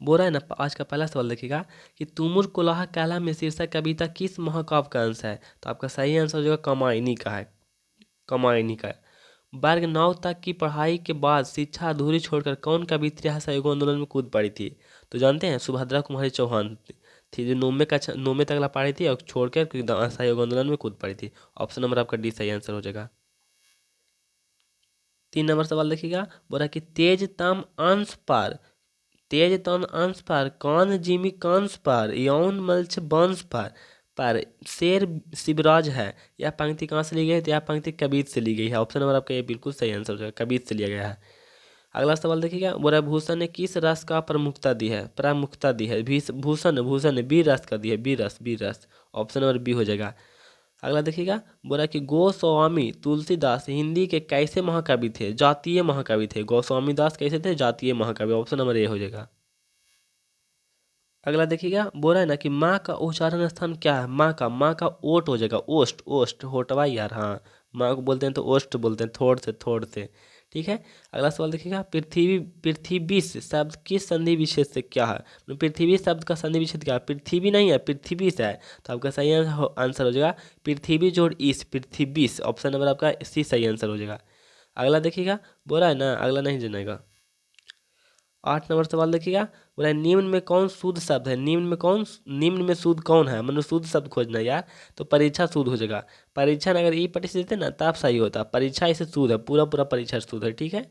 बोल रहा है ना, आज का पहला सवाल देखिएगा कि तुमुर कुलाह काला में शीर्षक कविता किस महाकाव्य का अंश है। तो आपका सही आंसर हो जाएगा कमायनी का है, कमायनी का है। वर्ग 9 तक की पढ़ाई के बाद शिक्षा अधूरी छोड़कर कौन कवित्री असहयोग आंदोलन में कूद पड़ी थी। तो जानते हैं, सुभद्रा कुमारी चौहान थी, जो 9वें तक ला पढ़ी थी और छोड़कर असहयोग आंदोलन में कूद पड़ी थी। ऑप्शन नंबर आपका डी सही आंसर हो जाएगा। 3 नंबर सवाल देखिएगा, बोला कि तेज तम अंश पर, तेज तम अंश पर कान जिमी कांस पर यौन मल्च बांस पर शेर शिवराज है। यह पंक्ति कहाँ से ली गई है। तो यह पंक्ति कबीर से ली गई है। ऑप्शन नंबर आपका ये बिल्कुल सही आंसर हो जाएगा, कबीर से लिया गया है। अगला सवाल देखिएगा, बोला भूषण ने किस रस का प्रमुखता दी है, प्रामुख्यता दी है। भूषण भूषण ने बी रस का दी है, बी रस, बी रस। ऑप्शन नंबर बी हो जाएगा। अगला देखिएगा, बोला कि गोस्वामी तुलसीदास हिंदी के कैसे महाकवि थे, जातीय महाकवि थे। गोस्वामी दास कैसे थे, जातीय महाकवि। ऑप्शन नंबर ए हो जाएगा। अगला देखिएगा, बोला है ना कि माँ का उच्चारण स्थान क्या है। माँ का ओट हो जाएगा, ओस्ट, ओस्ट होटवा यार, हाँ। माँ को बोलते हैं तो ओस्ट बोलते हैं, थोड़ से। ठीक है। अगला सवाल देखिएगा, पृथ्वी शब्द किस संधि विशेष से क्या है। पृथ्वी शब्द का संधि विशेष क्या है। पृथ्वी नहीं है, पृथ्वी से है। तो आपका सही आंसर हो जाएगा पृथ्वी जोड़ ईस, पृथ्वी। ऑप्शन नंबर आपका सी सही आंसर हो जाएगा। अगला देखिएगा, बोला है ना, अगला नहीं जानेगा। 8 नंबर सवाल देखिएगा, बोला है निम्न में कौन शुद्ध शब्द है। निम्न में शुद्ध कौन है, मतलब शुद्ध शब्द खोजना है यार। तो परीक्षा शुद्ध हो जाएगा। परीक्षा अगर ई पटी से देते ना तब सही होता। परीक्षा इसे शुद्ध है, पूरा पूरा परीक्षा शुद्ध है। ठीक है।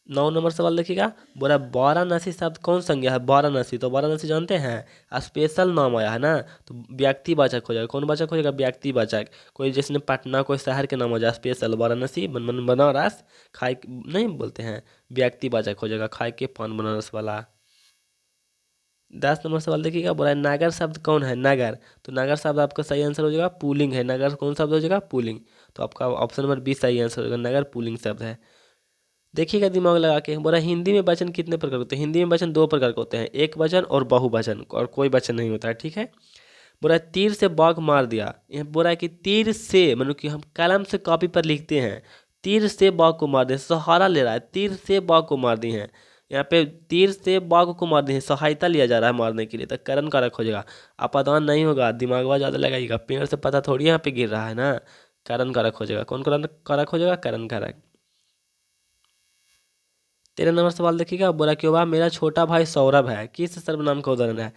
9 नंबर सवाल देखिएगा, बोला वाराणसी शब्द कौन संज्ञा है। वाराणसी, तो वाराणसी जानते हैं स्पेशल नाम आया है ना, तो व्यक्तिवाचक हो जाएगा। कौन वाचक हो जाएगा, व्यक्तिवाचक। कोई जैसे पटना कोई शहर के नाम हो जाए, स्पेशल वाराणसी बनारस खाए नहीं बोलते हैं, व्यक्तिवाचक हो जाएगा। खाए के पान बनारस वाला। 10 नंबर सवाल देखिएगा, बोला है नागर शब्द कौन है। नगर, तो नगर शब्द आपका सही आंसर हो जाएगा पुल्लिंग है। नगर कौन शब्द हो जाएगा, पुल्लिंग। तो आपका ऑप्शन नंबर बी सही आंसर हो जाएगा, नगर पुल्लिंग शब्द है। देखिएगा दिमाग लगा के, बोला हिंदी में वचन कितने प्रकार के होते हैं। हिंदी में वचन 2 प्रकार के होते हैं, एक वचन और बहुवचन, और कोई वचन नहीं होता है। ठीक है। बोला तीर से बाघ मार दिया। यह बोला है कि तीर से मतलब कि हम कलम से कॉपी पर लिखते हैं, तीर से बाघ को मार दिया, सहारा ले रहा है, तीर से बाघ को मार दिए हैं। यहाँ पे तीर से बाघ को मार दिए हैं, सहायता लिया जा रहा है मारने के लिए, तो करण कारक हो जाएगा। अपादान नहीं होगा, दिमागवा ज़्यादा लगाइएगा, पेड़ से पता थोड़ी यहाँ पे गिर रहा है ना। करण कारक हो जाएगा। कौन करण कारक हो जाएगा, करण कारक। 13 नंबर सवाल देखिएगा, बोला कि वाह मेरा छोटा भाई सौरभ है किस सर्वनाम का उदाहरण है।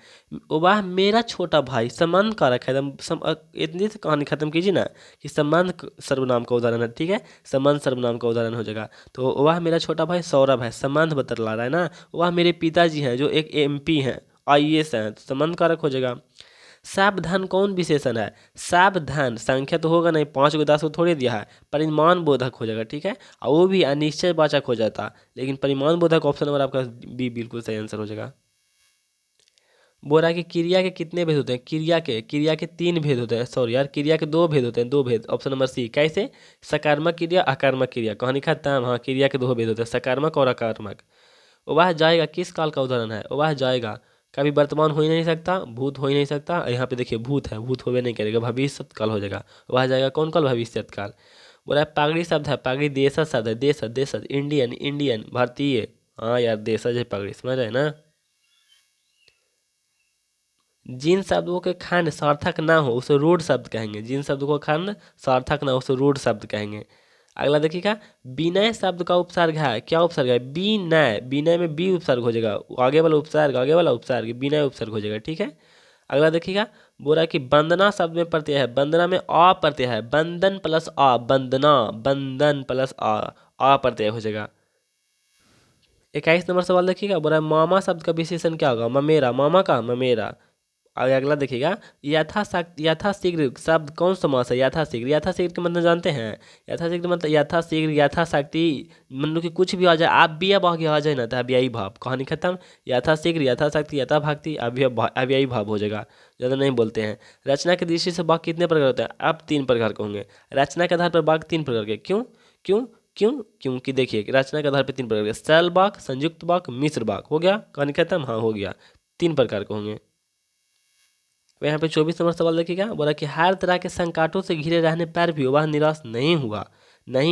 वाह मेरा छोटा भाई संबंध कारक है, एकदम इतनी से कहानी खत्म कीजिए ना कि संबंध सर्वनाम का उदाहरण है। ठीक है, संबंध सर्वनाम का उदाहरण हो जाएगा। तो वाह मेरा छोटा भाई सौरभ है, संबंध बतला रहा है ना। वाह मेरे पिताजी हैं जो एक एमपी हैं, आईएएस हैं, तो संबंध कारक हो जाएगा। सावधान कौन विशेषण है। सावधान संख्या तो होगा नहीं, 5 को 10 को थोड़ी दिया है, परिमाण बोधक हो जाएगा। ठीक है, और वो भी अनिश्चय वाचक हो जाता, लेकिन परिमाण बोधक ऑप्शन नंबर आपका बी बिल्कुल सही आंसर हो जाएगा। बोल रहा है कि क्रिया के कितने भेद होते हैं। क्रिया के 3 भेद होते हैं, सॉरी यार, क्रिया के 2 भेद होते हैं, 2 भेद। Option number C. कैसे, सकारात्मक क्रिया अकारात्मक क्रिया। कहानी खत्म। हाँ, क्रिया के 2 भेद होते हैं, सकारात्मक और अकारात्मक। वह जाएगा किस काल का उदाहरण है। वह जाएगा कभी वर्तमान हो ही नहीं सकता, भूत हो ही नहीं सकता। यहाँ पे देखिए भूत है, भूत होवे नहीं करेगा, भविष्य काल हो जाएगा। वह जाएगा कौन काल, भविष्य काल। बोला है पगड़ी शब्द है, पगड़ी देशज शब्द है, देशज इंडियन, इंडियन भारतीय। हाँ यार, देशज है पगड़ी, समझ रहे हैं ना। जिन शब्दों के खंड सार्थक ना हो उसे रूढ़ शब्द कहेंगे। जिन शब्दों का खंड सार्थक ना हो उसे रूढ़ शब्द कहेंगे। अगला देखिएगा, विनय शब्द का उपसर्ग है, क्या उपसर्ग है, विनय। विनय में बी उपसर्ग हो जाएगा, आगे वाला उपसर्ग विनय उपसर्ग हो जाएगा। ठीक है। अगला देखिएगा, बोला कि वंदना शब्द में प्रत्यय है, वंदना में आ प्रत्यय है, बंदन प्लस आ, वंदना, बंदन प्लस आ प्रत्यय हो जाएगा। 21 नंबर सवाल देखिएगा, बोला मामा शब्द का विशेषण क्या होगा। ममेरा, मामा का ममेरा। आगे अगला देखिएगा, यथाशीघ्र शब्द कौन समास है। यथाशीघ्र के मतलब जानते हैं। यथाशीघ्र मतलब यथाशीघ्र, यथाशक्ति, मतलब कि कुछ भी आ जाए, आप भी अब आगे आ जाए ना, तो अव्ययी भाव, कहानी खत्म। यथाशीघ्र, यथाशक्ति, यथाभक्ति, अव्ययी भाव हो जाएगा, ज़्यादा नहीं बोलते हैं। रचना की दृष्टि से वाक्य कितने प्रकार होते हैं। अब 3 प्रकार के होंगे। रचना के आधार पर वाक्य 3 प्रकार के। क्यों क्यों क्यों क्योंकि देखिए रचना के आधार पर 3 प्रकार के, सरल वाक्य, संयुक्त वाक्य, मिश्र वाक्य। हो गया, कहानी खत्म। हाँ हो गया, 3 प्रकार के होंगे। तो यहाँ पे 24 नंबर सवाल देखिएगा, बोला कि हर तरह के संकटों से घिरे रहने पर भी वह निराश नहीं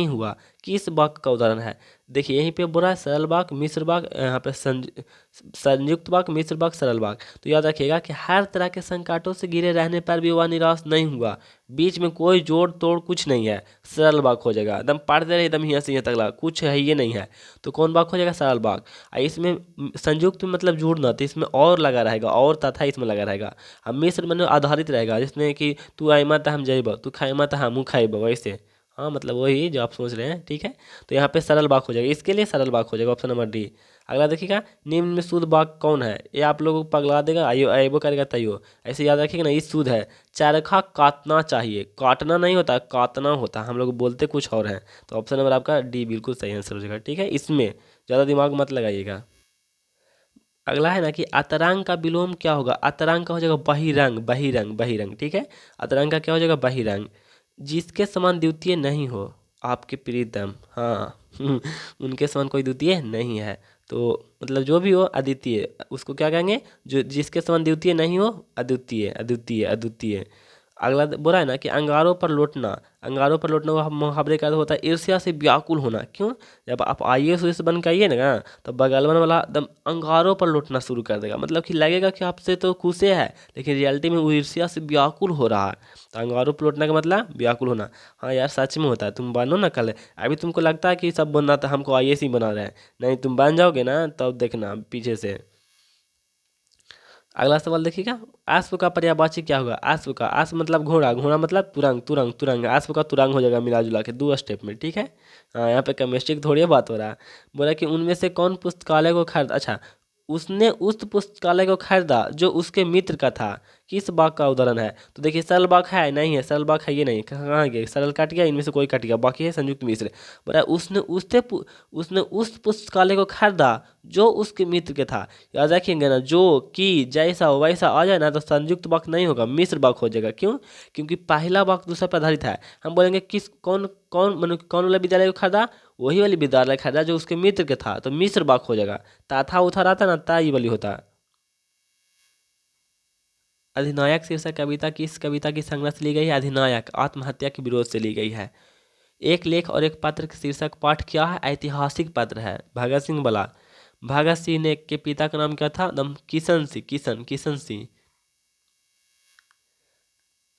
हुआ। किस वाक्य का उदाहरण है। देखिए यहीं पे बोला है सरल वाक्य मिश्र वाक्य, यहाँ पे संयुक्त वाक्य मिश्र वाक्य सरल वाक्य। तो याद रखिएगा कि हर तरह के संकटों से घिरे रहने पर भी वह निराश नहीं हुआ, बीच में कोई जोड़ तोड़ कुछ नहीं है, सरल वाक्य हो जाएगा। एकदम पढ़ते रहे एकदम यहाँ से यहाँ तक लगा, कुछ है ये नहीं है, तो कौन वाक्य हो जाएगा? सरल वाक्य। इसमें संयुक्त में मतलब जुड़ना, तो इसमें और लगा रहेगा, और तथा इसमें लगा रहेगा। अब मिश्र मतलब आधारित रहेगा, जिसमें कि तू आई मत हम जइब, तू खाई मत हमू खाइब, वैसे। हाँ मतलब वही जो आप सोच रहे हैं, ठीक है। तो यहाँ पे सरल वाक्य हो जाएगा, इसके लिए सरल वाक्य हो जाएगा, ऑप्शन नंबर डी। अगला देखिएगा, निम्न में शुद्ध वाक्य कौन है? ये आप लोगों को पगला देगा, आइयो आइबो करेगा तैयो। ऐसे याद रखिएगा ना, ये शुद्ध है। चरखा काटना चाहिए, काटना नहीं होता, काटना होता, हम लोग बोलते कुछ और हैं। तो ऑप्शन नंबर आपका डी बिल्कुल सही आंसर हो जाएगा, ठीक है। इसमें ज़्यादा दिमाग मत लगाइएगा। अगला है ना कि अतरंग का विलोम क्या होगा? अतरंग का हो जाएगा बहिरंग, बहिरंग, बहिरंग, ठीक है। अतरंग का क्या हो जाएगा? बहिरंग। जिसके समान द्वितीय नहीं हो, आपके प्रीतम, हाँ उनके समान कोई द्वितीय नहीं है। तो मतलब जो भी हो अद्वितीय, उसको क्या कहेंगे? जो जिसके समान द्वितीय नहीं हो, अद्वितीय, अद्वितीय, अद्वितीय। अगला बोला है ना कि अंगारों पर लौटना, अंगारों पर लौटना का मुहावरे का अर्थ होता है ईर्ष्या से व्याकुल होना। क्यों? जब आप IAS बन के आइए ना, तो बगल वाला एकदम अंगारों पर लौटना शुरू कर देगा, मतलब कि लगेगा कि आपसे तो खुश है, लेकिन रियलिटी में वो ईर्ष्या से व्याकुल हो रहा है। तो अंगारों पर लौटने का मतलब व्याकुल होना। हाँ यार सच में होता है, तुम बनो ना कल। अभी तुमको लगता है कि सब बनना था, हमको IAS ही बना रहे हैं, नहीं तुम बन जाओगे ना तब देखना पीछे से। अगला सवाल देखिएगा, अश्व का पर्यायवाची क्या होगा? अश्व का, अश्व मतलब घोड़ा, घोड़ा मतलब तुरंग, तुरंग, तुरंग, अश्व का तुरंग हो जाएगा मिला जुला के 2 स्टेप में, ठीक है। हाँ यहाँ पे केमिस्ट्री की थोड़ी बात हो रहा है। बोला कि उनमें से कौन पुस्तकालय को खरीद, अच्छा, उसने उस पुस्तकालय को खरीदा जो उसके मित्र का था, किस वाक्य का उदाहरण है? तो देखिए सरल वाक्य है, नहीं है, सरल वाक्य है ये नहीं, कहाँ गया? सरल कट गया, इनमें से कोई कट गया, बाकी है संयुक्त मिश्र। बोला उसने उस पुस्तकालय को खरीदा जो उसके मित्र के था। याद रखिएगा ना, जो कि जैसा वैसा आ जाए ना, तो संयुक्त वाक्य नहीं होगा, मिश्र वाक्य हो जाएगा। क्यों? क्योंकि पहला वाक्य दूसरा पर आधारित है। हम बोलेंगे किस कौन कौन मतलब कौन वाला विद्यालय को खरीदा? वही वाली विद्यालय खरीदा जो उसके मित्र के था, तो मिश्र वाक्य हो जाएगा। ताथा उथा रहता ना, ता ये वाली होता। अधिनायक शीर्षक कविता किस कविता की संज्ञा से ली गई है? अधिनायक आत्महत्या के विरोध से ली गई है। एक लेख और एक पत्र के शीर्षक पाठ क्या है? ऐतिहासिक पत्र है। भगत सिंह बोला, भगत सिंह ने के पिता का नाम क्या था? दम किशन सिंह, किशन, किशन सिंह।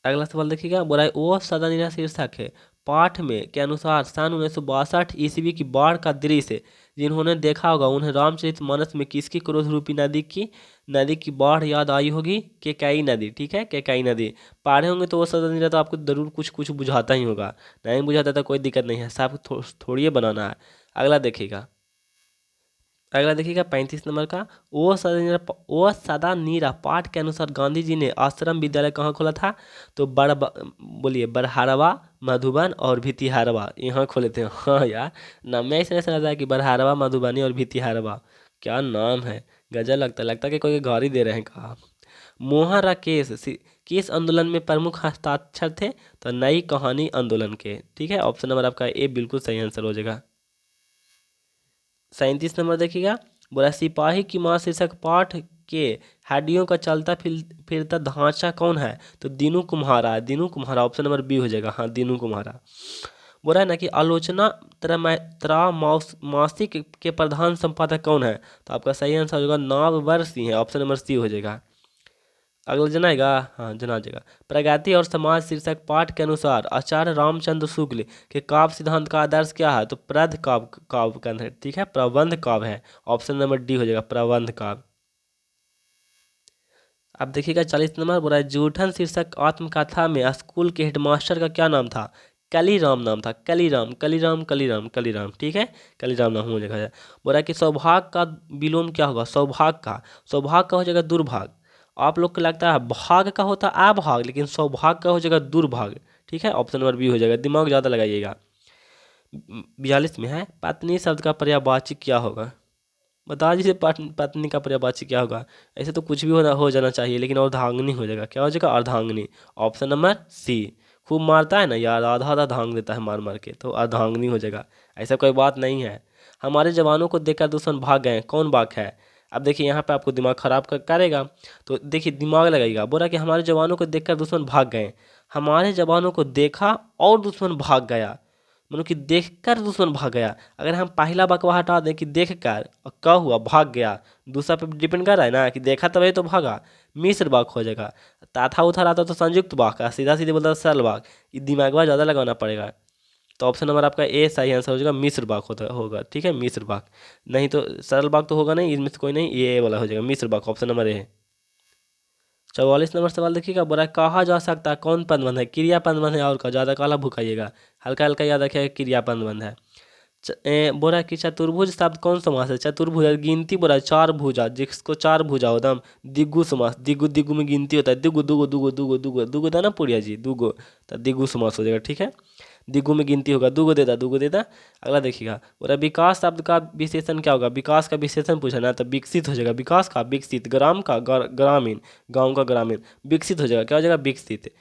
अगला सवाल देखिएगा, बोला है वो सदनीय शीर्षक है। पाठ में के अनुसार सन 1962 ईस्वी की बाढ़ का दृश्य जिन्होंने देखा होगा, उन्हें रामचरितमानस में किसकी क्रोध रूपी नदी की बाढ़ याद आई होगी? केकई नदी, ठीक है, केकई नदी। पढ़े होंगे तो वो सदनीय तो आपको जरूर कुछ कुछ बुझाता ही होगा, नहीं बुझाता तो कोई दिक्कत नहीं है, सब थोड़ी बनाना है। अगला देखिएगा, 35 नंबर का, वो सदा नीरा पाठ के अनुसार गांधी जी ने आश्रम विद्यालय कहाँ खोला था? तो बोलिए बरहारवा, मधुबन और भितिहारवा, यहाँ खोले थे। हाँ यार, नाम में ऐसे ऐसा लगता है कि बरहारवा, मधुबनी और भितिहारवा, क्या नाम है, गजब लगता है कि कोई गाड़ी दे रहे हैं कहा। मोहन राकेश किस आंदोलन में प्रमुख हस्ताक्षर थे? तो नई कहानी आंदोलन के, ठीक है। ऑप्शन नंबर आपका ए बिल्कुल सही आंसर हो जाएगा। 37 नंबर देखिएगा, बोला सिपाही की माँ शीर्षक पाठ के हड्डियों का चलता फिरता ढांचा कौन है? तो दीनू कुम्हारा है, दीनू कुम्हारा, ऑप्शन नंबर बी हो जाएगा, हाँ दीनू कुम्हारा। बोला है ना कि आलोचना त्रैमासिक के प्रधान संपादक कौन है? तो आपका सही आंसर हो जाएगा नागवर सिंह है, ऑप्शन नंबर सी हो जाएगा। अगला जनाएगा, हाँ जना जाएगा। प्रगति और समाज शीर्षक पाठ के अनुसार आचार्य रामचंद्र शुक्ल के काव्य सिद्धांत का आदर्श क्या है? तो प्रध काव्य, काव्य का है, ठीक है, प्रबंध काव्य है, ऑप्शन नंबर डी हो जाएगा, प्रबंध काव्य। अब देखिएगा 40 नंबर, बोला है जूठन शीर्षक आत्मकथा में स्कूल के हेडमास्टर का क्या नाम था? कलीराम नाम था, कलीराम, कलीराम, कलीराम, कलीराम, ठीक है, कलीराम नाम हो जाएगा। बोला है कि सौभाग्य का विलोम क्या होगा? सौभाग्य का हो जाएगा दुर्भाग्य। आप लोग को लगता है भाग का होता है अभाग, लेकिन सौभाग्य का हो जाएगा दुर्भाग्य, ठीक है, ऑप्शन नंबर बी हो जाएगा, दिमाग ज़्यादा लगाइएगा। 42 में है, पत्नी शब्द का पर्यायवाची क्या होगा? बता दीजिए, पत्नी का पर्यायवाची क्या होगा? ऐसे तो कुछ भी हो जाना चाहिए, लेकिन अर्धांगिनी हो जाएगा, क्या हो जाएगा? अर्धांगिनी, ऑप्शन नंबर सी। खूब मारता है ना यार, आधा आधा धांग देता है मार मार के, तो अर्धांगिनी हो जाएगा। ऐसा कोई बात नहीं है। हमारे जवानों को देखकर दुश्मन भाग गए, कौन वाक्य है? अब देखिए यहाँ पे आपको दिमाग खराब करेगा, तो देखिए दिमाग लगाइएगा। बोला कि हमारे जवानों को देखकर दुश्मन भाग गए, हमारे जवानों को देखा और दुश्मन भाग गया, मतलब कि देखकर दुश्मन भाग गया। अगर हम पहला बकवा हटा दें कि देखकर और क्या हुआ भाग गया, दूसरा पे डिपेंड कर रहा है ना कि देखा तभी तो भागा, मिश्र वाक्य हो जाएगा। ताथा उथा रहता तो संयुक्त वाक्य, सीधा सीधे बोलता सरल वाक्य, ये दिमाग ज़्यादा लगाना पड़ेगा। तो ऑप्शन नंबर आपका ए सही आंसर हो जाएगा, मिश्र वाक्य होगा। ठीक है, मिश्र वाक्य, नहीं तो सरल वाक्य तो होगा नहीं, इनमें से कोई नहीं, ये वाला हो जाएगा मिश्र वाक्य, ऑप्शन नंबर ए है। 44 नंबर सवाल देखिएगा, बोला कहा जा सकता है कौन पदबंध है, क्रिया पदबंध है और का, ज़्यादा काला भुकाइएगा, हल्का हल्का याद रखिएगा क्रिया पदबंध है। बोला कि चतुर्भुज शब्द कौन समास है, चतुर्भुज गिनती बोला चार भुजा, जिसको चार भुजा होता है, दिगु समास, दिगु दिगु में गिनती होता है, दिगु दुगु दुगु दुगु दुगु दुगु था ना पुड़िया जी, दुगु, तो दिगु समास हो जाएगा। ठीक है, दिगु में गिनती होगा, दुगु देता दुगु देता। अगला देखिएगा, बोला विकास शब्द का विशेषण क्या होगा, विकास का विशेषण पूछा ना, तो विकसित हो जाएगा, विकास का विकसित, ग्राम का ग्रामीण, गाँव का ग्रामीण, विकसित हो जाएगा, क्या हो जाएगा विकसित।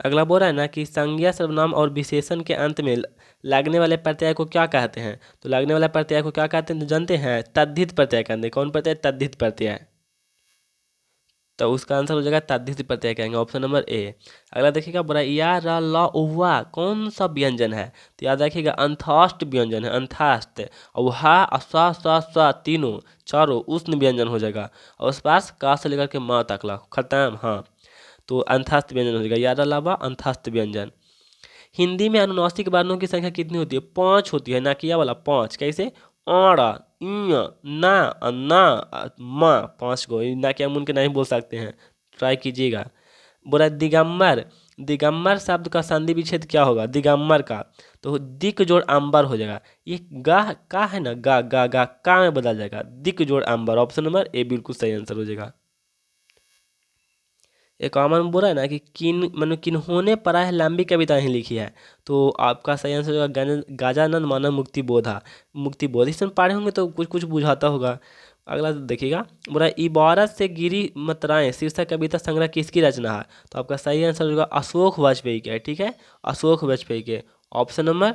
अगला बोल रहा है ना कि संज्ञा सर्वनाम और विशेषण के अंत में लगने वाले प्रत्यय को क्या कहते हैं, तो लगने वाले प्रत्यय को क्या कहते हैं तो जानते हैं, तद्धित प्रत्यय कहते हैं। कौन प्रत्यय, तद्धित प्रत्यय, तो उसका आंसर हो जाएगा तद्धित प्रत्यय कहेंगे, ऑप्शन नंबर ए। अगला देखिएगा, बोला या र ल उवा कौन सा व्यंजन है, तो याद रखिएगा अंथाष्ट व्यंजन है, अंथाष्ट, और हा सा सा तीनों चारों उष्ण व्यंजन हो जाएगा, और उस पास का से लेकर के माँ तक ला खत्म। हाँ, तो अंथास्त व्यंजन हो जाएगा, याद अलावा अंथास्त व्यंजन। हिंदी में अनुनासिक वर्णों की संख्या कितनी होती है, 5 होती है, नाकिया वाला 5, कैसे, अड़ा, ना, ना, मा, 5 को नाकिया मुन के नहीं बोल सकते हैं, ट्राई कीजिएगा। बोला दिगंबर, दिगंबर शब्द का संधि विच्छेद क्या होगा, दिगंबर का, तो दिक जोड़ अंबर हो जाएगा। ये गा का है ना, गा गा गा का में बदल जाएगा, दिक जोड़ अंबर, ऑप्शन नंबर ए बिल्कुल सही आंसर हो जाएगा। एक कॉमन बोला है ना कि किन्होंने पढ़ा है लंबी कविताएं लिखी है, तो आपका सही आंसर होगा गजानन मानव मुक्ति बोधा, मुक्ति बोध, इसमें पढ़े होंगे तो कुछ कुछ बुझाता होगा। अगला देखिएगा, बोला इबारत से गिरी मतराएं शीर्षक कविता संग्रह किसकी रचना है, तो आपका सही आंसर होगा अशोक वाजपेयी के। ठीक है, अशोक वाजपेयी के, ऑप्शन नंबर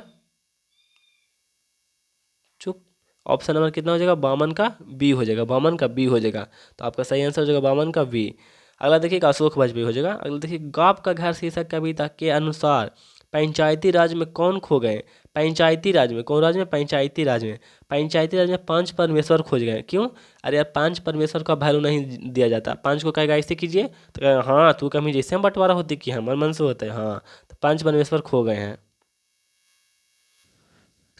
चुप, ऑप्शन नंबर कितना हो जाएगा, बामन का बी हो जाएगा, बामन का बी हो जाएगा, तो आपका सही आंसर हो जाएगा बामन का बी। अगला देखिए अशोक वाजपेयी हो जाएगा। अगला देखिए, गाप का घर शीर्षक कविता के अनुसार पंचायती राज में कौन खो गए, पंचायती राज में, कौन राज में, पंचायती राज में, पंचायती राज में 5 परमेश्वर खोज गए, क्यों, अरे यार 5 परमेश्वर का वैल्यू नहीं दिया जाता, 5 को कहेगा ऐसे कीजिए, तो कहेगा हाँ तू कमी जैसे हम बंटवारा होती कि हमारे मन से होता है, हाँ, तो 5 परमेश्वर खो गए हैं।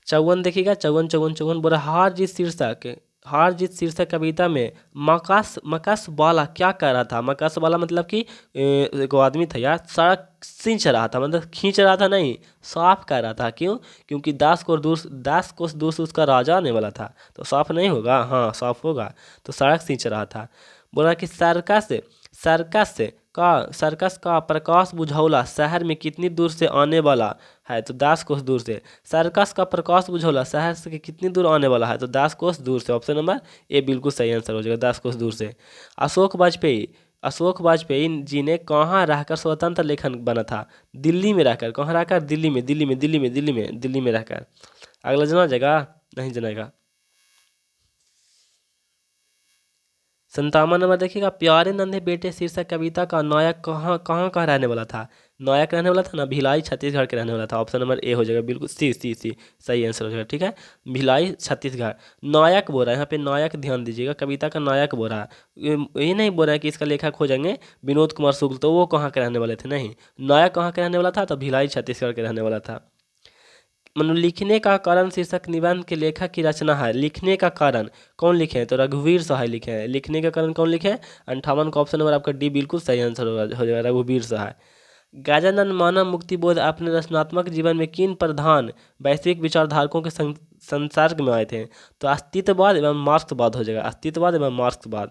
54 देखिएगा, 54 54 54 बोला हार जीत शीर्षक कविता में मकस मकस वाला क्या कर रहा था, मकस वाला मतलब कि एक आदमी था यार, सड़क सींच रहा था, मतलब खींच रहा था नहीं, साफ कर रहा था, क्यों, क्योंकि 10 कोस दूर से उसका राजा आने वाला था, तो साफ नहीं होगा, हाँ साफ होगा, तो सड़क सींच रहा था। बोला कि सर्कस का प्रकाश बुझौला शहर में कितनी दूर से आने वाला है, तो 10 कोस दूर से, सर्कस का प्रकाश बुझौला शहर से कितनी दूर आने वाला है, तो 10 कोस दूर से, ऑप्शन नंबर ए बिल्कुल सही आंसर हो जाएगा, 10 कोस दूर से। अशोक वाजपेयी जी ने कहाँ रहकर स्वतंत्र लेखन बना था, दिल्ली में रहकर, कहाँ रहकर, दिल्ली में रहकर। अगला जना जाएगा, नहीं जनाएगा। 57 नंबर देखिएगा, प्यारे नन्हे बेटे शीर्षक कविता का नायक कहाँ कहाँ का रहने वाला था, नायक रहने वाला था ना भिलाई छत्तीसगढ़ के रहने वाला था, ऑप्शन नंबर ए हो जाएगा बिल्कुल, सी सही आंसर हो जाएगा। ठीक है, भिलाई छत्तीसगढ़। नायक बोल रहा है यहाँ पे, नायक ध्यान दीजिएगा, कविता का नायक बोल रहा है, ये नहीं बोल रहा है कि इसका लेखक हो जाएंगे विनोद कुमार शुक्ल, तो वो कहाँ के रहने वाले थे, नहीं, नायक कहाँ के रहने वाला था, तो भिलाई छत्तीसगढ़ के रहने वाला था। लिखने का कारण शीर्षक निबंध के लेखक की रचना है, लिखने का कारण कौन लिखे हैं, तो रघुवीर सहाय लिखे हैं, लिखने का कारण कौन लिखे हैं, 58 का ऑप्शन नंबर आपका डी बिल्कुल सही आंसर हो जाएगा, रघुवीर सहाय। गजानन मानव मुक्ति बोध अपने रचनात्मक जीवन में किन प्रधान वैश्विक विचारधारकों के संसर्ग में आए थे, तो अस्तित्ववाद एवं मार्क्सवाद हो जाएगा, अस्तित्ववाद एवं मार्क्सवाद।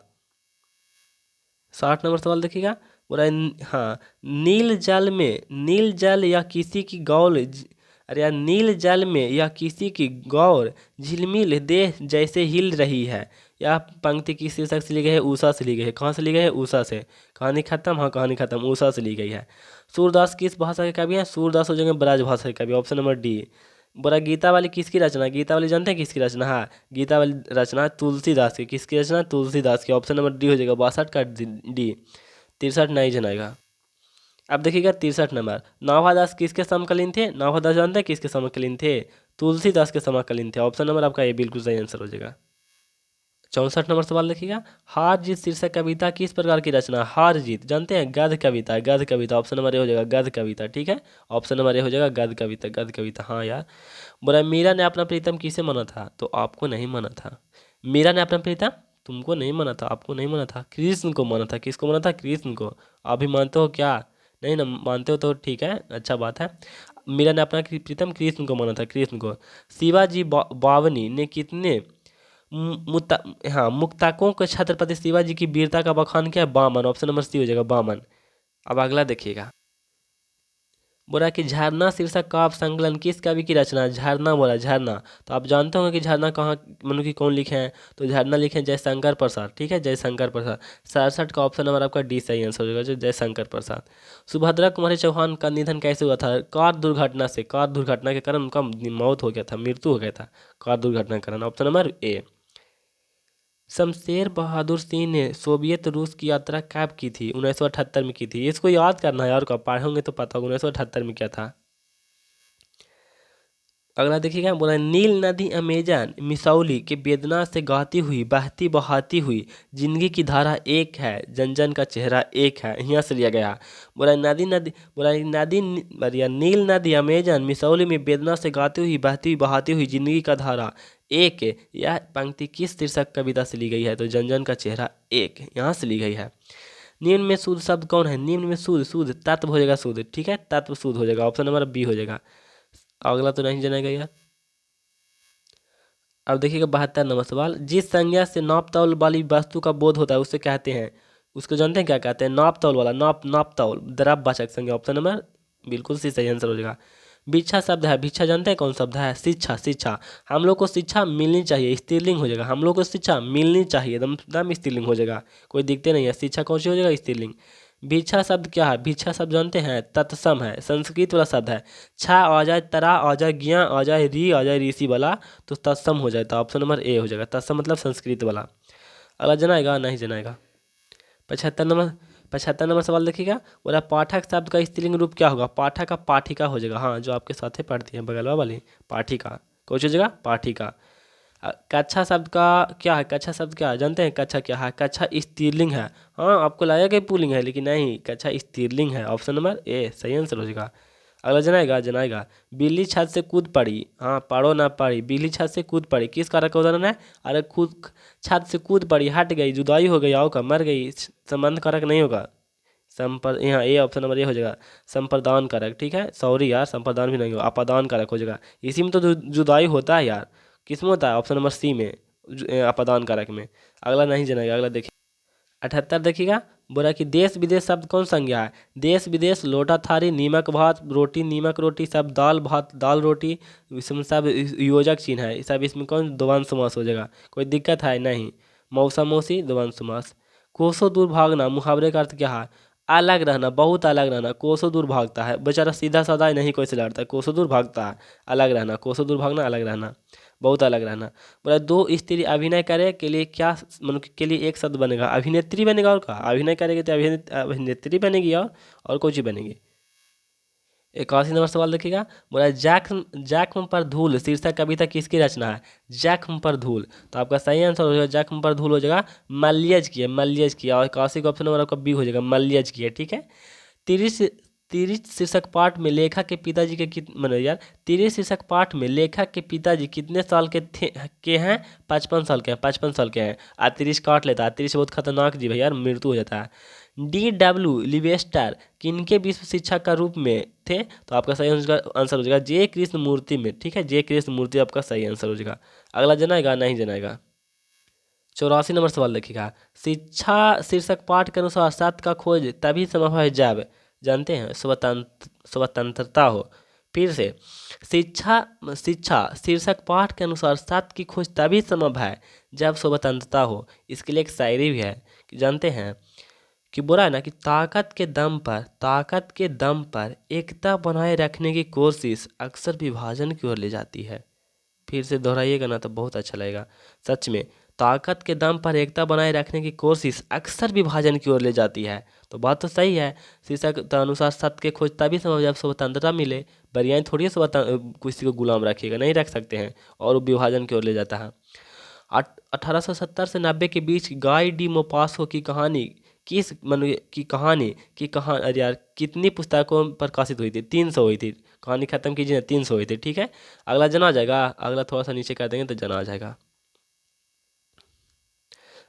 60 नंबर सवाल देखिएगा, बोला हाँ, नील जल या किसी की गौर, अरे यार नील जल में या किसी की गौर झिलमिल देह जैसे हिल रही है, यह पंक्ति किस शीर्षक से ली गई है, उषा से ली गई है, कहाँ से ली गई है, उषा से। कहानी खत्म, हाँ कहानी खत्म, उषा से ली गई है। सूरदास किस भाषा के कवि हैं, सूरदास हो जाएंगे ब्रज भाषा के कवि, ऑप्शन नंबर डी। बोला गीता वाली किसकी रचना, गीता वाली जानते हैं किसकी रचना है, गीता वाली रचना है तुलसीदास की, किसकी रचना, तुलसीदास की, ऑप्शन नंबर डी हो जाएगा, 62 का डी, 63 नहीं जनाएगा। अब देखिएगा 63 नंबर, नौभादास किसके समकालीन थे? नौभादास जानते हैं किसके समकालीन थे? तुलसीदास के समकालीन थे। ऑप्शन नंबर आपका ये बिल्कुल सही आंसर हो जाएगा। 64 नंबर सवाल देखिएगा, हार जीत शीर्षक कविता किस प्रकार की रचना? हार जीत जानते हैं, गद्य कविता, गद्य कविता। ऑप्शन नंबर ए हो जाएगा गद्य कविता, ठीक है। ऑप्शन नंबर ए हो जाएगा गद्य कविता, गद्य कविता। हाँ यार, बोला मीरा ने अपना प्रीतम किसे माना था? तो आपको नहीं माना था। मीरा ने अपना प्रीतम, तुमको नहीं माना था, आपको नहीं माना था, कृष्ण को माना था। किसको माना था? कृष्ण को। आप भी मानते हो क्या? नहीं ना मानते हो तो ठीक है, अच्छा बात है। मीरा ने अपना प्रीतम कृष्ण को माना था, कृष्ण को। शिवाजी बावनी ने कितने मुता हाँ मुक्ताकों के छत्रपति शिवाजी की वीरता का बखान किया? बामन। ऑप्शन नंबर सी हो जाएगा, बामन। अब अगला देखिएगा, बोला कि झरना शीर्षक काव्य संकलन किस कवि की रचना है? झरना बोला, झरना। तो आप जानते होंगे कि झरना कहाँ मतलब कि कौन लिखे हैं? तो झरना लिखे हैं जयशंकर प्रसाद, ठीक है, जयशंकर प्रसाद। 67 का ऑप्शन नंबर आपका डी सही आंसर हो जाएगा, जो जयशंकर प्रसाद। सुभद्रा कुमारी चौहान का निधन कैसे हुआ था? कार दुर्घटना से, कार दुर्घटना के कारण उनका मौत हो गया था, मृत्यु हो गया था कार दुर्घटना के कारण। Option number A. Shamsher Bahadur Singh ने सोवियत रूस की यात्रा कब की थी? 1978 में की थी। इसको याद करना है, और कब पढ़ोगे तो पता होगा 1978 में क्या था। अगला देखिएगा, बोला नील नदी अमेजन मिसौली के वेदना से गाती हुई बहती बहाती हुई जिंदगी की धारा एक है, जन जन का चेहरा एक है, यहाँ से लिया गया। बोला नदी नदी बोला नदी बढ़िया, नील नदी अमेजन मिसौली में वेदना से गाती हुई बहती बहाती हुई जिंदगी का धारा एक है। यह पंक्ति किस शीर्षक कविता से ली गई है? तो जन जन का चेहरा एक, यहाँ से ली गई है। निम्न में शुद्ध शब्द कौन है? निम्न में शुद्ध, शुद्ध तत्व हो जाएगा, शुद्ध, ठीक है, तत्व शुद्ध हो जाएगा। ऑप्शन नंबर बी हो जाएगा। अगला तो नहीं जानेगा यार। अब देखिएगा 72 नंबर सवाल, जिस संज्ञा से नाप तौल वाली वस्तु का बोध होता है उसे कहते हैं, उसको जानते हैं क्या कहते हैं? नाप तौल वाला, नाप तौल, द्रव्यवाचक संज्ञा। ऑप्शन नंबर बिल्कुल सही आंसर हो जाएगा। भिक्षा शब्द है, भिक्षा जानते हैं कौन शब्द है? शिक्षा, शिक्षा। हम लोग को शिक्षा मिलनी चाहिए, स्त्रीलिंग हो जाएगा। हम लोग को शिक्षा मिलनी चाहिए, एकदम एकदम स्त्रीलिंग हो जाएगा, कोई दिखते नहीं है। शिक्षा कौन सी हो जाएगा? स्त्रीलिंग। भिक्षा शब्द क्या है? भिक्षा शब्द जानते हैं, तत्सम है, संस्कृत वाला शब्द है। छा आ जाए, तरा आ जाए, ज्ञा आ जाए, री आ जाए, ऋषि वाला, तो तत्सम हो जाता है। ऑप्शन नंबर ए हो जाएगा, तत्सम मतलब संस्कृत वाला। अगला जनाएगा नहीं जनाएगा। 75 नंबर 75 नंबर सवाल देखिएगा, बोला पाठक शब्द का स्त्रीलिंग रूप क्या होगा? पाठक का पाठिका हो जाएगा। हाँ, जो आपके साथ पढ़ती है बगलवा वाली, पाठिका। कौन सी जगह? पाठिका। कच्छा शब्द का क्या है? कच्छा शब्द क्या है जानते हैं? कच्छा क्या है? कच्छा स्त्रीलिंग है। हाँ, आपको लगेगा कि पुल्लिंग है, लेकिन नहीं, कच्छा स्त्रीलिंग है। ऑप्शन नंबर ए सही आंसर हो जाएगा। अगला जनाएगा जनाएगा, बिल्ली छत से कूद पड़ी। हाँ, पढ़ो ना पड़ी, बिल्ली छत से कूद पड़ी, किस कारक का उदाहरण है? अरे खुद छत से कूद पड़ी, हट गई, जुदाई हो गई, आओ का मर गई, संबंध कारक नहीं होगा। यहाँ ए ऑप्शन नंबर ए हो जाएगा, संप्रदान कारक, ठीक है, सॉरी यार, संप्रदान भी नहीं होगा, अपादान कारक हो जाएगा। इसी में तो जुदाई होता है यार। किस में होता है? ऑप्शन नंबर सी में, अपादान कारक में। अगला नहीं जानेगा, अगला देखिए 78 देखिएगा, बोला कि देश विदेश शब्द कौन संज्ञा है? देश विदेश, लोटा थारी, नीमक भात, रोटी नीमक रोटी, सब दाल भात दाल रोटी, इसमें सब योजक चिन्ह है, सब इसमें कौन द्वंद्व समास हो जाएगा? कोई दिक्कत है नहीं। मौसा मौसी द्वंद्व समास। कोसों दूर भागना, मुहावरे का अर्थ क्या है? अलग रहना, बहुत अलग रहना, कोसों दूर भागता है बेचारा, सीधा साधा नहीं कोई से लड़ता है, कोसों दूर भागता है, अलग रहना, कोसों दूर भागना, अलग रहना, बहुत अलग रहना। बोला दो स्त्री अभिनय करे के लिए क्या मतलब के लिए एक शब्द बनेगा? अभिनेत्री बनेगा, और का अभिनय करेगी तो अभिनेत्री बनेगी, और कोई चीज बनेगी। 81 नंबर सवाल देखिएगा, बोला जख्म जख्म पर धूल शीर्षक कविता किसकी रचना है? जख्म पर धूल, तो आपका सही आंसर हो जाएगा, जख्म पर धूल हो जाएगा, मल्यज की है, मल्यज की। और 81 का ऑप्शन नंबर आपका बी हो जाएगा, मल्यज की है, ठीक है। तिरिश तिरिश शीर्षक पाठ में लेखक के पिताजी के मतलब यार, तिरिश शीर्षक पाठ में लेखक के पिताजी कितने साल के हैं? 55 साल के हैं, 55 साल के हैं। और तिरिश काट लेता है, तिरिश बहुत खतरनाक जीव है यार, मृत्यु हो जाता है। D.W. लिवेस्टर किनके विश्व शिक्षा का रूप में थे? तो आपका सही आंसर हो जाएगा जे कृष्ण मूर्ति में, ठीक है, जे कृष्ण मूर्ति आपका सही आंसर हो जाएगा। अगला जनाएगा नहीं जनाएगा। 84 नंबर सवाल देखिएगा, शिक्षा शीर्षक पाठ के अनुसार सत्य का खोज तभी संभव है जब, जानते हैं, स्वतंत्रता हो। फिर से, शिक्षा शिक्षा शीर्षक पाठ के अनुसार सत्य की खोज तभी संभव है जब स्वतंत्रता हो। इसके लिए एक शायरी भी है कि जानते हैं कि बोला है ना कि ताकत के दम पर एकता बनाए रखने की कोशिश अक्सर विभाजन की ओर ले जाती है। फिर से दोहराइएगा ना तो बहुत अच्छा लगेगा, सच में। ताकत के दम पर एकता बनाए रखने की कोशिश अक्सर विभाजन की ओर ले जाती है। तो बात तो सही है। शीर्षक के अनुसार सत्य की खोज तभी संभव जब स्वतंत्रता मिले। बरियाई थोड़ी किसी को गुलाम रखिएगा, नहीं रख सकते हैं, और वो विभाजन की ओर ले जाता है। 1870 से 90 के बीच गाय डी मोपासो की कहानी किस मनु की कहानी अरे यार कितनी पुस्तकों में प्रकाशित हुई थी? 300 हुई थी। कहानी खत्म कीजिए, 300 हुई थी। ठीक है, अगला जना आ जाएगा, अगला थोड़ा सा नीचे कर देंगे तो जना आ जाएगा।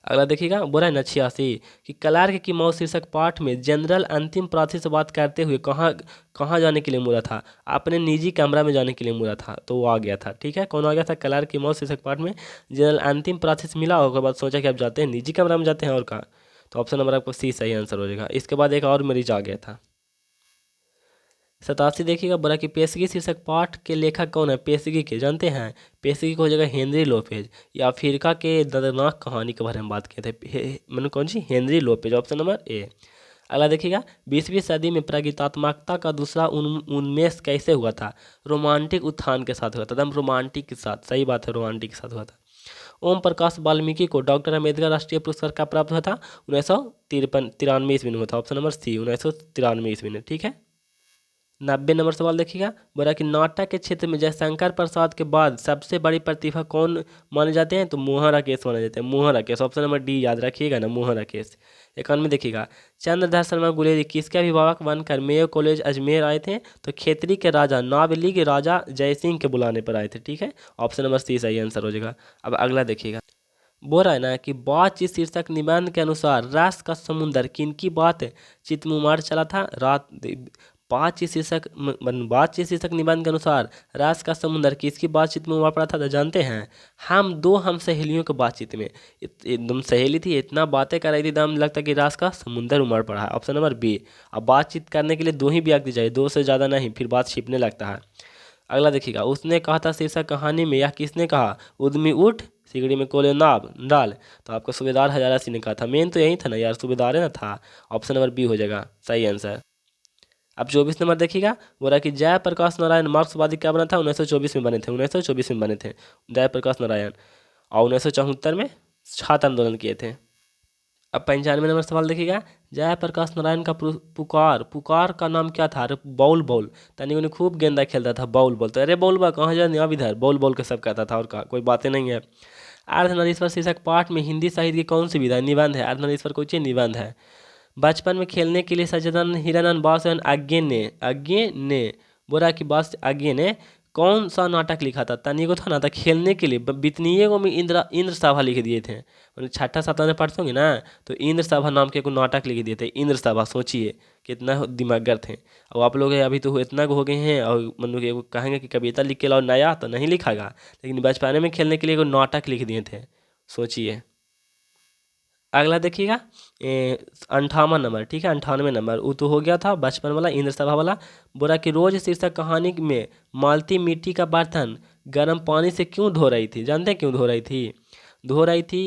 अगला देखिएगा, बोला है ना 86 कि क्लार्क की मौत शीर्षक पाठ में जनरल अंतिम प्रार्थी से बात करते हुए कहाँ कहाँ जाने के लिए मुड़ा था? अपने निजी कमरा में जाने के लिए मुड़ा था, तो वो आ गया था। ठीक है, कौन आ गया था? क्लार्क की मौत शीर्षक पाठ में जनरल अंतिम प्रार्थी से मिला, उसके बाद सोचा कि अब जाते हैं निजी कमरा में जाते हैं, और कहा। तो ऑप्शन नंबर आपको सी सही आंसर हो जाएगा। इसके बाद एक और मरीज आ गया था। 87 देखिएगा, बोला कि पेशगी शीर्षक पाठ के लेखक कौन है? पेशगी के जानते हैं? पेशगी को हो जाएगा हेनरी लोपेज। या अफ्रीका के दर्दनाक कहानी के बारे में बात किए थे, मैंने कौन सी? Henry Lopez, option number A. अगला देखिएगा, 20वीं सदी में प्रगीतात्मकता का दूसरा उन्मेष कैसे हुआ था? रोमांटिक उत्थान के साथ हुआ था, एकदम रोमांटिक के साथ, सही बात है, रोमांटिक के साथ हुआ था। ओम प्रकाश वाल्मीकि को डॉक्टर अम्बेडकर राष्ट्रीय पुरस्कार का प्राप्त हुआ था? 1953 ईस्वी में हुआ था, ऑप्शन नंबर सी 1953 ईस्वी में। ठीक है, 90 नंबर सवाल देखिएगा, बोला कि नाटक के क्षेत्र में जयशंकर प्रसाद के बाद सबसे बड़ी प्रतिभा कौन माने जाते हैं? तो मोहन राकेश माने जाते हैं, Mohan Rakesh, option number D याद रखिएगा ना, मोहन राकेश। 91 देखिएगा, चंद्रधर शर्मा गुलेरी किसके अभिभावक बनकर मेयो कॉलेज अजमेर आए थे? तो खेतरी के राजा नावली के राजा जयसिंह के बुलाने पर आए थे। ठीक है, ऑप्शन नंबर सी सही आंसर हो जाएगा। अब अगला देखिएगा, बोल रहा है ना कि बातचीत शीर्षक निबंध के अनुसार रास का समुंदर किनकी बात चितमुमार चला था? बातचीत शीर्षक निबंध के अनुसार रास का समुंदर किसकी बातचीत में उमड़ पड़ा था? तो जानते हैं, हम सहेलियों की बातचीत में एकदम सहेली थी, इतना बातें कर रही थी, एकदम लगता कि रास का समुंदर उमड़ पड़ा है, ऑप्शन नंबर बी। अब बातचीत करने के लिए दो ही व्यक्ति चाहिए, दो से ज़्यादा नहीं, फिर बात छिपने लगता है। अगला देखिएगा, उसने कहा था शीर्षक कहानी में, यह किसने कहा? उद्यमी उठ सिगड़ी में कोले नाब डाल। तो आपका सूबेदार हजारा सिंह ने कहा था, मेन तो यही था ना यार, सूबेदार है ना था, ऑप्शन नंबर बी हो जाएगा सही आंसर। अब 24 नंबर देखिएगा, बोला कि जयप्रकाश नारायण मार्क्सवादी क्या बना था? 1924 में बने थे, 1924 में बने थे जयप्रकाश नारायण, और 1974 में छात्र आंदोलन किए थे। अब 95 नंबर सवाल देखिएगा, जयप्रकाश नारायण का पुकार का नाम क्या था? अरे बॉल बॉल, तनी उन्हें खूब गेंदा खेलता था, बॉल बॉल, तो अरे बॉल बा कहाँ जाए, अब इधर बॉल बॉल के सब कहता था, और कोई बातें नहीं है। अर्धनारीश्वर शीर्षक पाठ में हिंदी साहित्य की कौन सी विधा? निबंध है। अर्धनारीश्वर कोई चीज निबंध है। बचपन में खेलने के लिए सचेतन हिरानंद बासुदेव आज्ञे ने बोला कि बास आज्ञे ने कौन सा नाटक लिखा था? तनी को था ना था खेलने के लिए, बितनीय को में इंद्र सभा लिख दिए थे, मतलब छठा सातवां में पढ़ते होंगे ना, तो इंद्र सभा नाम के को नाटक लिख दिए थे, इंद्र सभा। सोचिए कितना दिमागर थे। और आप लोग अभी तो इतना हो गए हैं, और मतलब कि कहेंगे कि कविता लिख के लाओ नया, तो नहीं लिखागा, लेकिन बचपन में खेलने के लिए को नाटक लिख दिए थे, सोचिए। अगला देखिएगा, 58 नंबर, ठीक है, 98 नंबर, वो तो हो गया था बचपन वाला, इंद्र सभा वाला। बोला कि रोज शीर्षक कहानी में मालती मिट्टी का बर्तन गर्म पानी से क्यों धो रही थी? जानते हैं क्यों धो रही थी? धो रही थी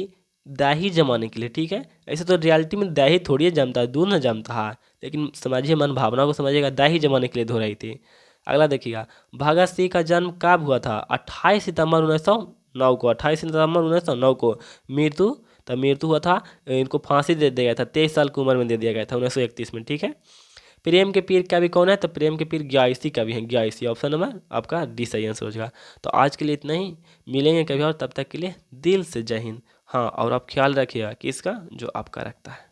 दही जमाने के लिए। ठीक है, ऐसे तो रियलिटी में दही थोड़ी जमता है, दूध न जमता है, लेकिन समझिए मन भावना को समझिएगा, दही जमाने के लिए धो रही थी। अगला देखिएगा, भगत सिंह का जन्म कब हुआ था? 28 सितंबर 1909 को, 28 सितंबर 1909 को। मृत्यु, तब मृत्यु हुआ था, इनको फांसी दे दिया गया था, 23 साल की उम्र में दे दिया गया था, 1931 में। ठीक है, प्रेम के पीर कवि कौन है? तो प्रेम के पीर ग्यासी कवि हैं, ग्यासी, ऑप्शन नंबर आपका डी सही आंसर हो जाएगा। तो आज के लिए इतना ही, मिलेंगे कभी और, तब तक के लिए दिल से जय हिंद। हाँ, और आप ख्याल रखिएगा कि इसका जो आपका रखता है।